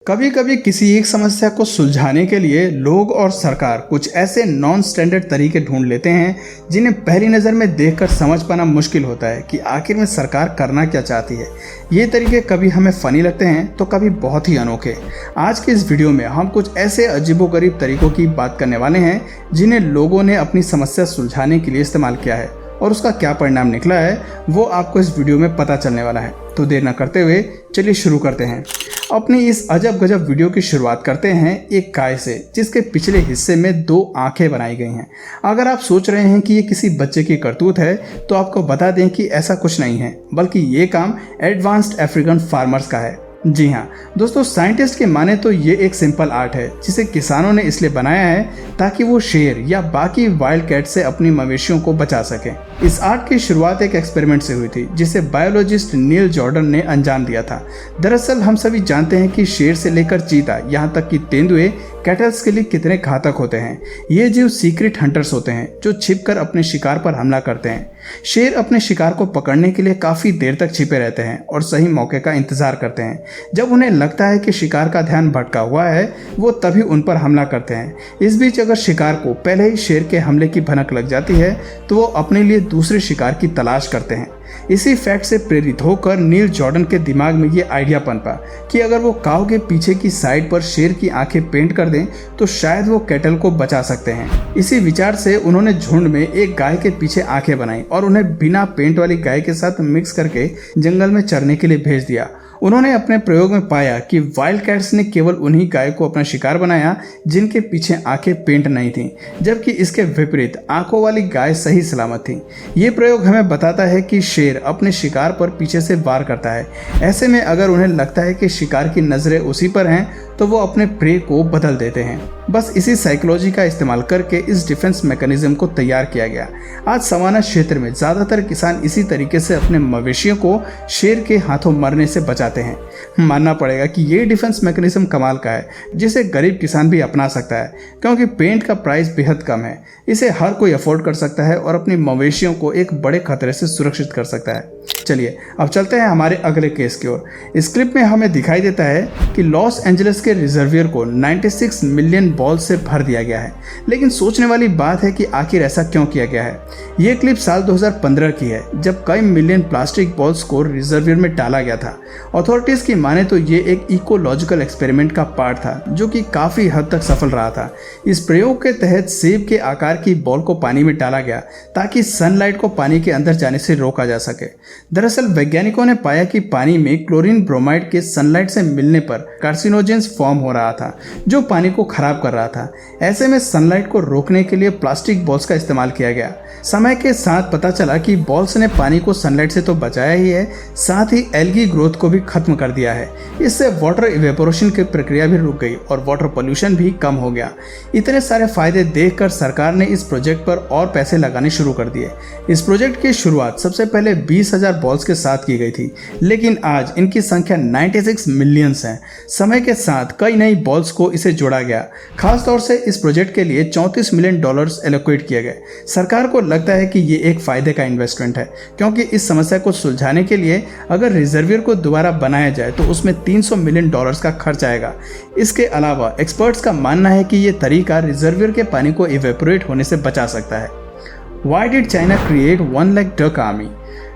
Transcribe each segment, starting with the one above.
कभी कभी किसी एक समस्या को सुलझाने के लिए लोग और सरकार कुछ ऐसे नॉन स्टैंडर्ड तरीके ढूंढ लेते हैं जिन्हें पहली नज़र में देखकर समझ पाना मुश्किल होता है कि आखिर में सरकार करना क्या चाहती है। ये तरीके कभी हमें फनी लगते हैं तो कभी बहुत ही अनोखे। आज के इस वीडियो में हम कुछ ऐसे अजीबोगरीब तरीकों की बात करने वाले हैं जिन्हें लोगों ने अपनी समस्या सुलझाने के लिए इस्तेमाल किया है और उसका क्या परिणाम निकला है वो आपको इस वीडियो में पता चलने वाला है। तो देर न करते हुए चलिए शुरू करते हैं। अपनी इस अजब गजब वीडियो की शुरुआत करते हैं एक गाय से जिसके पिछले हिस्से में 2 आंखें बनाई गई हैं। अगर आप सोच रहे हैं कि ये किसी बच्चे की करतूत है तो आपको बता दें कि ऐसा कुछ नहीं है, बल्कि ये काम एडवांस्ड अफ्रीकन फार्मर्स का है। जी हाँ दोस्तों, साइंटिस्ट के माने तो ये एक सिंपल आर्ट है जिसे किसानों ने इसलिए बनाया है ताकि वो शेर या बाकी वाइल्ड कैट से अपनी मवेशियों को बचा सकें। इस आर्ट की शुरुआत एक एक्सपेरिमेंट से हुई थी जिसे बायोलॉजिस्ट नील जॉर्डन ने अंजाम दिया था। दरअसल हम सभी जानते हैं कि शेर से लेकर चीता यहाँ तक कि तेंदुए कैटल्स के लिए कितने घातक होते हैं। ये जीव सीक्रेट हंटर्स होते हैं जो छिपकर अपने शिकार पर हमला करते हैं। शेर अपने शिकार को पकड़ने के लिए काफी देर तक छिपे रहते हैं और सही मौके का इंतजार करते हैं। जब उन्हें लगता है कि शिकार का ध्यान भटका हुआ है वो तभी उन पर हमला करते हैं। इस बीच अगर शिकार को पहले ही शेर के हमले की भनक लग जाती है तो वो अपने लिए दूसरे शिकार की तलाश करते हैं। इसी फैक्ट से प्रेरित होकर नील जॉर्डन के दिमाग में ये आइडिया पनपा कि अगर वो काऊ के पीछे की साइड पर शेर की आंखें पेंट कर दें तो शायद वो कैटल को बचा सकते हैं। इसी विचार से उन्होंने झुंड में एक गाय के पीछे आंखें बनाई और उन्हें बिना पेंट वाली गाय के साथ मिक्स करके जंगल में चरने के लिए भेज दिया। उन्होंने अपने प्रयोग में पाया कि वाइल्ड कैट्स ने केवल उन्हीं गाय को अपना शिकार बनाया जिनके पीछे आंखें पेंट नहीं थीं, जबकि इसके विपरीत आंखों वाली गाय सही सलामत थी। ये प्रयोग हमें बताता है कि शेर अपने शिकार पर पीछे से वार करता है। ऐसे में अगर उन्हें लगता है कि शिकार की नजरें उसी पर हैं तो वो अपने प्रे को बदल देते हैं। बस इसी साइकोलॉजी का इस्तेमाल करके इस डिफेंस मैकेनिज्म को तैयार किया गया। आज सवाना क्षेत्र में ज्यादातर किसान इसी तरीके से अपने मवेशियों को शेर के हाथों मरने से बचाते हैं। मानना पड़ेगा कि ये डिफेंस मैकेनिज्म कमाल का है जिसे गरीब किसान भी अपना सकता है, क्योंकि पेंट का प्राइस बेहद कम है। इसे हर कोई अफोर्ड कर सकता है और अपनी मवेशियों को एक बड़े खतरे से सुरक्षित कर सकता है। चलिए अब चलते हैं हमारे अगले केस की ओर। इस क्लिप में हमें दिखाई देता है कि लॉस एंजलिस के रिजर्वियर को 96 मिलियन बॉल से भर दिया गया है। लेकिन सोचने वाली बात है कि आखिर ऐसा क्यों किया गया है। ये क्लिप साल 2015 की है जब कई मिलियन प्लास्टिक बॉल्स को रिजर्वियर में डाला गया था। अथॉरिटीज की माने तो ये एक इकोलॉजिकल एक्सपेरिमेंट का पार्ट था जो कि काफी हद तक सफल रहा था। इस प्रयोग के तहत सेब के आकार की बॉल को पानी में डाला गया ताकि सनलाइट को पानी के अंदर जाने से रोका जा सके। दरअसल वैज्ञानिकों ने पाया कि पानी में क्लोरीन ब्रोमाइड के सनलाइट से मिलने पर कार्सिनोजेंस फॉर्म हो रहा था जो पानी को खराब कर रहा था। ऐसे में सनलाइट को रोकने के लिए प्लास्टिक बॉल्स का इस्तेमाल किया गया। समय के साथ पता चला कि बॉल्स ने पानी को सनलाइट से तो बचाया ही है, साथ ही एल्गी ग्रोथ को भी खत्म कर दिया है। इससे वाटर इवेपोरेशन की प्रक्रिया भी रुक गई और वाटर पोल्यूशन भी कम हो गया। इतने सारे फायदे देखकर सरकार ने इस प्रोजेक्ट पर और पैसे लगाने शुरू कर दिए। इस प्रोजेक्ट की शुरुआत सबसे पहले 20,000 बॉल्स के साथ की गई थी, लेकिन आज इनकी संख्या 96 मिलियंस है। समय के साथ कई नई बॉल्स को इसे जोड़ा गया। खासतौर से इस प्रोजेक्ट के लिए $34 मिलियन एलोकेट किए गए। सरकार को लगता है कि ये एक फायदे का इन्वेस्टमेंट है, क्योंकि इस समस्या को सुलझाने के लिए अगर रिजर्वियर को दोबारा बनाया जाए तो उसमें $300 मिलियन का खर्च आएगा। इसके अलावा एक्सपर्ट्स का मानना है कि ये तरीका रिजर्वियर के पानी को इवेपोरेट होने से बचा सकता है। Why did China create 1 lakh duck army?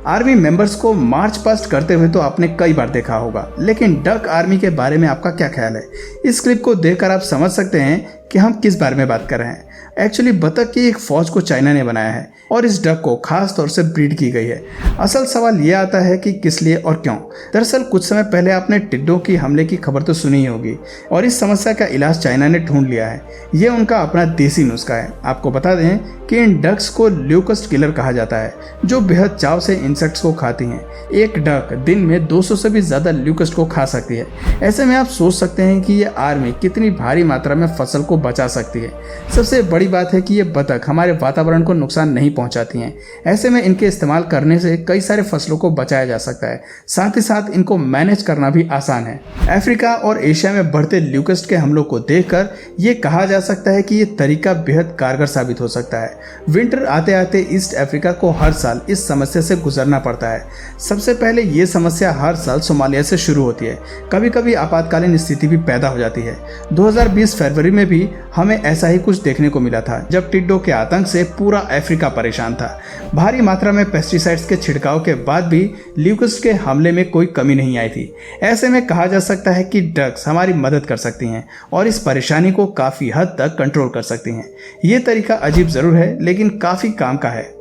Army members को मार्च पास्ट करते हुए तो आपने कई बार देखा होगा, लेकिन डक आर्मी के बारे में आपका क्या ख्याल है? इस क्लिप को देखकर आप समझ सकते हैं कि हम किस बारे में बात कर रहे हैं। एक्चुअली बतख की एक फौज को चाइना ने बनाया है और इस डक को खास तौर से ब्रीड की गई है। असल सवाल ये आता है कि किस लिए और क्यों। दरअसल कुछ समय पहले आपने टिड्डों की हमले की खबर तो सुनी ही होगी और इस समस्या का इलाज चाइना ने ढूंढ लिया है। ये उनका अपना देसी नुस्खा है। आपको बता दें कि इन डक्स को ल्यूकस्ट किलर कहा जाता है जो बेहद चाव से इंसेक्ट्स को खाती हैं। एक डक दिन में 200 से भी ज्यादा ल्यूकस्ट को खा सकती है। ऐसे में आप सोच सकते हैं कि ये आर्मी कितनी भारी मात्रा में फसल को बचा सकती है। सबसे बड़ी बात है कि ये बतख हमारे वातावरण को नुकसान नहीं पहुंचाती हैं। ऐसे में इनके इस्तेमाल करने से कई सारे फसलों को बचाया जा सकता है, साथ ही साथ इनको मैनेज करना भी आसान है। अफ्रीका और एशिया में बढ़ते ल्यूकस्ट के हमलों को देखकर ये कहा जा सकता है कि ये तरीका बेहद कारगर साबित हो सकता है। विंटर आते आते ईस्ट अफ्रीका को हर साल इस समस्या से गुजरना पड़ता है। सबसे पहले ये समस्या हर साल सोमालिया से शुरू होती है। कभी कभी आपातकालीन स्थिति भी पैदा हो जाती है। 2020 फरवरी में भी हमें ऐसा ही कुछ देखने को मिला था, जब टिड्डों के आतंक से पूरा अफ्रीका परेशान था। भारी मात्रा में पेस्टिसाइड्स के छिड़काव के बाद भी ल्यूकस्ट के हमले में कोई कमी नहीं आई थी। ऐसे में कहा जा सकता है कि ड्रग्स हमारी मदद कर सकती हैं और इस परेशानी को काफी हद तक कंट्रोल कर सकती हैं। ये तरीका अजीब जरूर है, लेकिन काफी काम का है।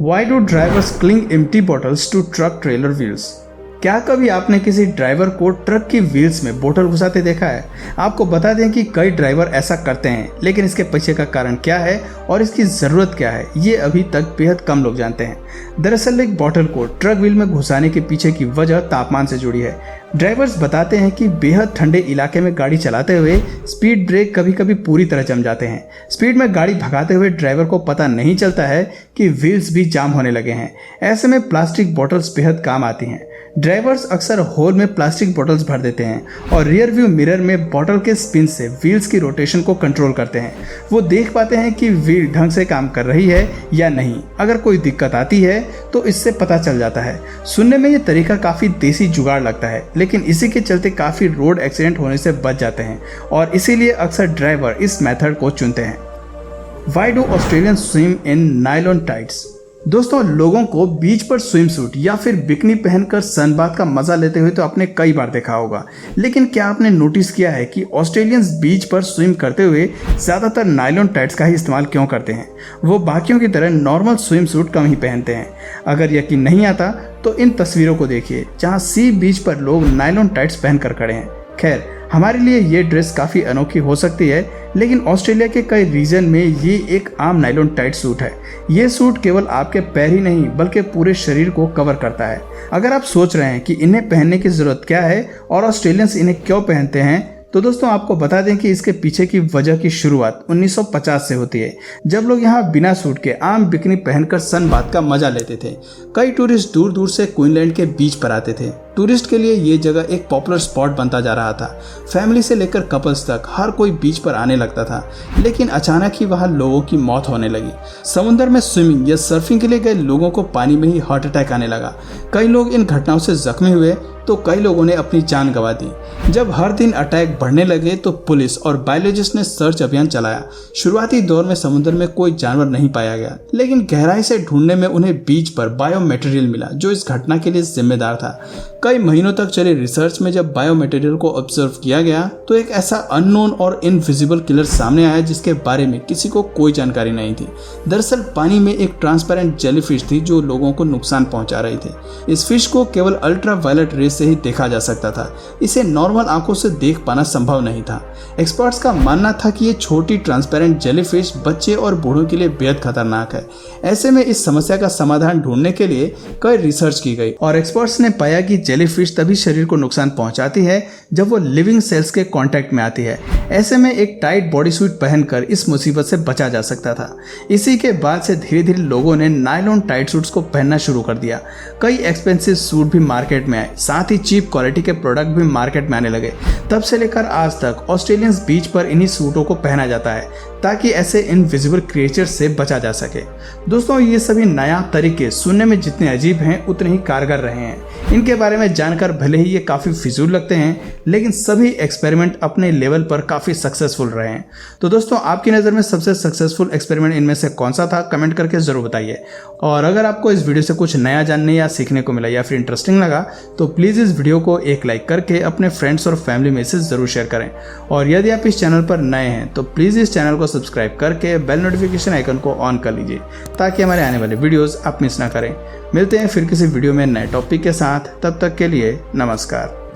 Why do drivers cling empty bottles to truck trailer wheels? क्या कभी आपने किसी ड्राइवर को ट्रक की व्हील्स में बोतल घुसाते देखा है? आपको बता दें कि कई ड्राइवर ऐसा करते हैं, लेकिन इसके पीछे का कारण क्या है और इसकी ज़रूरत क्या है, ये अभी तक बेहद कम लोग जानते हैं। दरअसल एक बोतल को ट्रक व्हील में घुसाने के पीछे की वजह तापमान से जुड़ी है। ड्राइवर्स बताते हैं कि बेहद ठंडे इलाके में गाड़ी चलाते हुए स्पीड ब्रेक कभी कभी पूरी तरह जम जाते हैं। स्पीड में गाड़ी भगाते हुए ड्राइवर को पता नहीं चलता है कि व्हील्स भी जाम होने लगे हैं। ऐसे में प्लास्टिक बोतल्स बेहद काम आती हैं। ड्राइवर्स अक्सर होल में प्लास्टिक बोतल्स भर देते हैं और रियर व्यू मिरर में बोतल के स्पिन से व्हील्स की रोटेशन को कंट्रोल करते हैं। वो देख पाते हैं कि व्हील ढंग से काम कर रही है या नहीं। अगर कोई दिक्कत आती है तो इससे पता चल जाता है। सुनने में ये तरीका काफ़ी देसी जुगाड़ लगता है, लेकिन इसी के चलते काफ़ी रोड एक्सीडेंट होने से बच जाते हैं और इसीलिए अक्सर ड्राइवर इस मेथड को चुनते हैं। Why do Australians swim in nylon tights? दोस्तों, लोगों को बीच पर स्विम सूट या फिर बिकनी पहनकर सनबाथ का मजा लेते हुए तो आपने कई बार देखा होगा, लेकिन क्या आपने नोटिस किया है कि ऑस्ट्रेलियंस बीच पर स्विम करते हुए ज़्यादातर नायलॉन टाइट्स का ही इस्तेमाल क्यों करते हैं? वो बाकियों की तरह नॉर्मल स्विम सूट कम ही पहनते हैं। अगर यकीन नहीं आता तो इन तस्वीरों को देखिए, जहाँ सी बीच पर लोग नायलॉन टाइट्स पहनकर खड़े हैं। खैर, हमारे लिए ये ड्रेस काफ़ी अनोखी हो सकती है, लेकिन ऑस्ट्रेलिया के कई रीजन में ये एक आम नायलॉन टाइट सूट है। ये सूट केवल आपके पैर ही नहीं बल्कि पूरे शरीर को कवर करता है। अगर आप सोच रहे हैं कि इन्हें पहनने की ज़रूरत क्या है और ऑस्ट्रेलियंस इन्हें क्यों पहनते हैं, तो दोस्तों आपको बता दें कि इसके पीछे की वजह की शुरुआत 1950 से होती है, जब लोग यहाँ बिना सूट के आम बिकनी पहनकर सन बाथ का मजा लेते थे। कई टूरिस्ट दूर दूर से क्वीनलैंड के बीच पर आते थे। टूरिस्ट के लिए ये जगह एक पॉपुलर स्पॉट बनता जा रहा था। फैमिली से लेकर कपल्स तक हर कोई बीच पर आने लगता था, लेकिन अचानक ही वहाँ लोगों की मौत होने लगी। समुद्र में स्विमिंग या सर्फिंग के लिए गए लोगों को पानी में ही हार्ट अटैक आने लगा। कई लोग इन घटनाओं से जख्मी हुए तो कई लोगों ने अपनी जान गंवा दी। जब हर दिन अटैक बढ़ने लगे तो पुलिस और बायोलॉजिस्ट ने सर्च अभियान चलाया। शुरुआती दौर में समुद्र में कोई जानवर नहीं पाया गया, लेकिन गहराई से ढूंढने में उन्हें बीच पर बायो मटेरियल मिला जो इस घटना के लिए जिम्मेदार था। कई महीनों तक चले रिसर्च में जब बायो मटेरियल को ऑब्जर्व किया गया तो एक ऐसा अननोन और इनविजिबल किलर सामने आया जिसके बारे में किसी को कोई जानकारी नहीं थी। दरअसल पानी में एक ट्रांसपेरेंट जेलीफिश थी जो लोगों को नुकसान पहुंचा रही थी। इस फिश को केवल अल्ट्रा वायलेट रेस से ही देखा जा सकता था। इसे नॉर्मल आंखों से देख पाना संभव नहीं था। एक्सपर्ट्स का मानना था कि ये छोटी ट्रांसपेरेंट जेलीफिश बच्चे और बूढ़ों के लिए बेहद खतरनाक है। ऐसे में इस समस्या का समाधान ढूंढने के लिए कई रिसर्च की गई और एक्सपर्ट्स ने पाया कि जेलीफिश तभी शरीर को नुकसान पहुंचाती है जब वो लिविंग सेल्स के कांटेक्ट में आती है। ऐसे में एक टाइट बॉडी सूट पहनकर इस मुसीबत से बचा जा सकता था। इसी के बाद से धीरे धीरे लोगों ने नायलॉन टाइट सूट्स को पहनना शुरू कर दिया। कई एक्सपेंसिव सूट भी मार्केट में आए, साथ ही चीप क्वालिटी के प्रोडक्ट भी मार्केट में आने लगे। तब से लेकर आज तक ऑस्ट्रेलियंस बीच पर इन्हीं सूटों को पहना जाता है ताकि ऐसे इनविजिबल क्रिएचर से बचा जा सके। दोस्तों, ये सभी नया तरीके सुनने में जितने अजीब हैं उतने ही कारगर रहे हैं। इनके बारे में जानकर भले ही ये काफ़ी फिजूल लगते हैं, लेकिन सभी एक्सपेरिमेंट अपने लेवल पर काफ़ी सक्सेसफुल रहे हैं। तो दोस्तों, आपकी नज़र में सबसे सक्सेसफुल एक्सपेरिमेंट इनमें से कौन सा था, कमेंट करके ज़रूर बताइए। और अगर आपको इस वीडियो से कुछ नया जानने या सीखने को मिला या फिर इंटरेस्टिंग लगा तो प्लीज़ इस वीडियो को एक लाइक करके अपने फ्रेंड्स और फैमिली में से ज़रूर शेयर करें। और यदि आप इस चैनल पर नए हैं तो प्लीज़ इस चैनल को सब्सक्राइब करके बेल नोटिफिकेशन आइकन को ऑन कर लीजिए ताकि हमारे आने वाले वीडियोस आप मिस ना करें। मिलते हैं फिर किसी वीडियो में नए टॉपिक के साथ, तब तक के लिए नमस्कार।